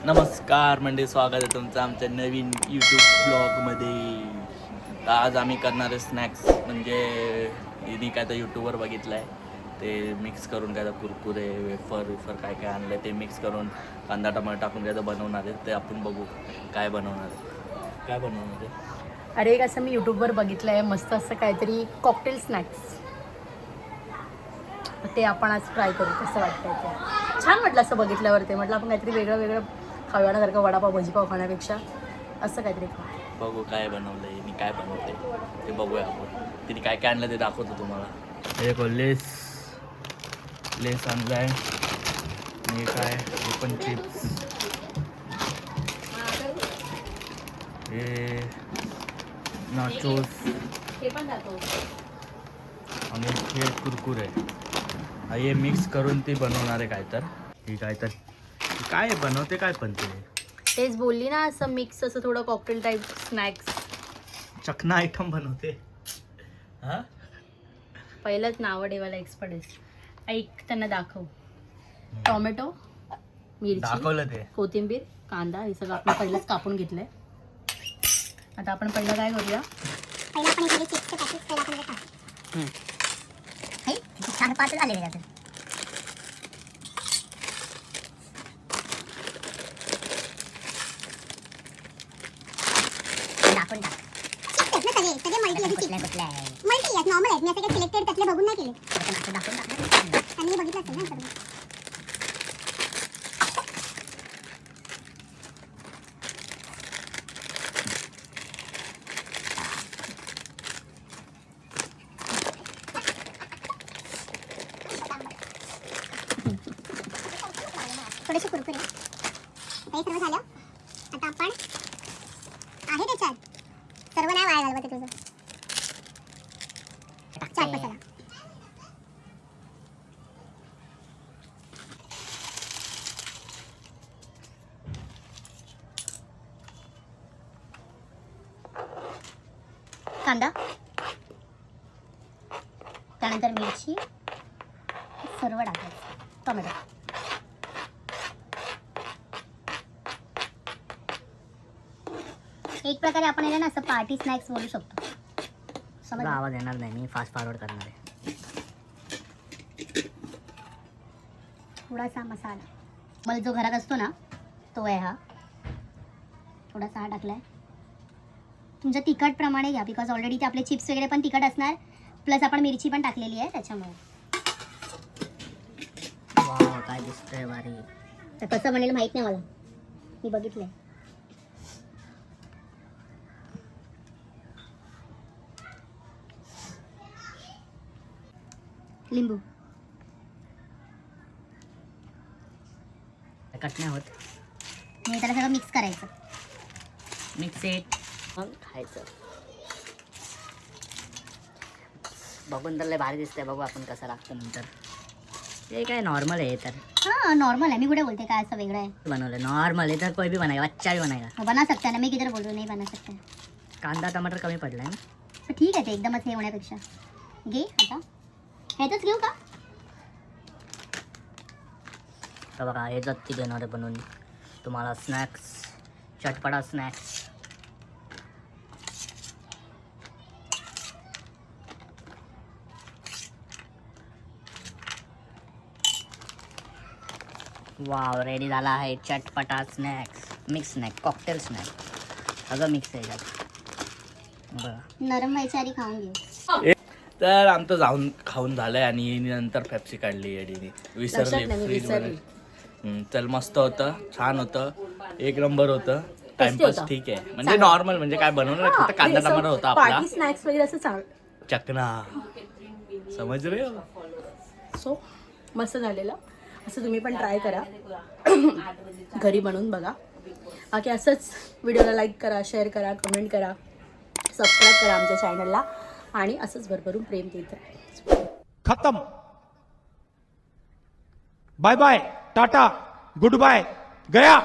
नमस्कार म्हणजे स्वागत आहे तुमचं आमच्या नवीन यूट्यूब ब्लॉगमध्ये। आज आम्ही करणार आहे स्नॅक्स, म्हणजे इनी काय तर यूट्यूबवर बघितलं आहे ते मिक्स करून काय तर कुरकुरे वेफर काय काय आणलं ते मिक्स करून कांदा टमाटर टाकून काय तर बनवणार आहे। ते आपण बघू काय बनवणार आहे। अरे एक असं मी यूट्यूबवर बघितलं आहे मस्त असं काहीतरी कॉकटेल स्नॅक्स, ते आपण आज ट्राय करू। कसं वाटतंय ते छान वाटलं असं बघितल्यावर। ते म्हटलं आपण काहीतरी वेगळं खाण्यासारखं वडापाव भजीपाव खाण्यापेक्षा असं काहीतरी खाऊ। बघू काय बनवलं आहे, मी काय बनवते ते बघूया आपण। तिने काय काय आणलं ते दाखवतो तुम्हाला। हे लेस आणलं आहे, हे काय ओपन चिप्स, हे नाचोस आणि हे कुरकुरे। हे मिक्स करून ती बनवणार आहे काय बनवते काय पण तेच बोलली ना, असं मिक्स असं थोडं कॉकटेल टाईप स्नॅक्स चकना आयटम बनवते। हां पहिलंच नावं ठेवायला एक्सपर्ट आहेस। ऐक त्यांना दाखव, टोमॅटो मिरची दाखवलं ते, कोथिंबीर कांदा हे सगळं आपण पहिलंच कापून घेतलंय। आता आपण पहिलं काय करूया, पहिला आपण इकडे चिप्सचे पॅकेट पहिला आपण टाकू। हे 4-5 झाले त्याच्यात। टाकून टाक चिप्स ना, सगळे मल्टी आहेत। कुठले मल्टी आहेत, नॉर्मल आहेत। मी असं काही सिलेक्टेड त्यातले बघून नाही केले। आपण दाखवून टाक, त्यांनी बघितलं असेल ना सर्व। थोडेसे कुरकुरे हे सर्व झालं। आता आपण आहे त्याच्यात सर्व नाही वाया घालवत तुझं चाट मसाला। कांदा, त्यानंतर मिरची सर्व टाकायचं, टोमॅटो एक प्रकारे आपण याला ना असं पार्टी स्नॅक्स बोलू शकतो। समज आवाज येणार नाही, मी फास्ट फॉरवर्ड करणार आहे। थोडासा मसाला मला जो घरात असतो ना तो आहे हा। थोडासा हा टाकलाय, तुमच्या तिखट प्रमाणे घ्या, बिकॉज ऑलरेडी ते आपले चिप्स वगैरे पण तिखट असणार, प्लस आपण मिरची पण टाकलेली आहे त्याच्यामुळे। वाव काय दिसतंय भारी। तर कसं म्हणेल माहित नाही मला, मी बघितलंय। लिंबू कट नाही होत, मी त्याला सगळं मिक्स करायचं। मिक्स इट, मग खायचं। बघून तर लय भारी दिसतंय, बघू आपण कसं लागतं नंतर। ते काय नॉर्मल आहे तर। हाँ नॉर्मल है, मैं गुड़े बोलते काय असं वेगळं आहे। बनवलं नॉर्मल है तर कोई भी बनाएगा, बच्चा भी बनाएगा। वो बना सकता है ना, मैं किधर बोल रही हूँ नहीं बना सकता है। कांदा टमाटर कमी पडलाय ना, तर ठीक आहे ते एकदमच हे होण्यापेक्षा घे। आता ह्यातच घेऊ का? तर बघा हे जत्ती देणार आहे बनवून तुम्हाला स्नॅक्स, चटपटा स्नॅक्स। वाव रेडी झाला आहे चटपटा snacks, mix snack, cocktail snack, सगळं मिक्स आहे याच्यात। बघा नरम व्हायच्या आधी खाऊन घे। तर आमचं जाऊन खाऊन झालंय आणि नंतर पेप्सी काढली येडीने, विसरली फ्रीजमध्ये। चल मस्त होतं, छान होतं, एक नंबर होतं। टाइमपास ठीक आहे, म्हणजे नॉर्मल, म्हणजे काय बनवलं फक्त कांदा टमाटर होता आपला, पार्टी स्नॅक्स वगैरे असं चांगलं चकना, समज रे हो? सो मस्त झालेलं। असं तुम्ही पण ट्राय करा, घरी बनवून बघा। बाकी असंच व्हिडिओला लाईक करा, शेअर करा, कमेंट करा, सबस्क्राईब करा आमच्या चॅनलला आणि असंच भरभरून प्रेम देत राहा। खत्म, bye bye, tata, goodbye, गया।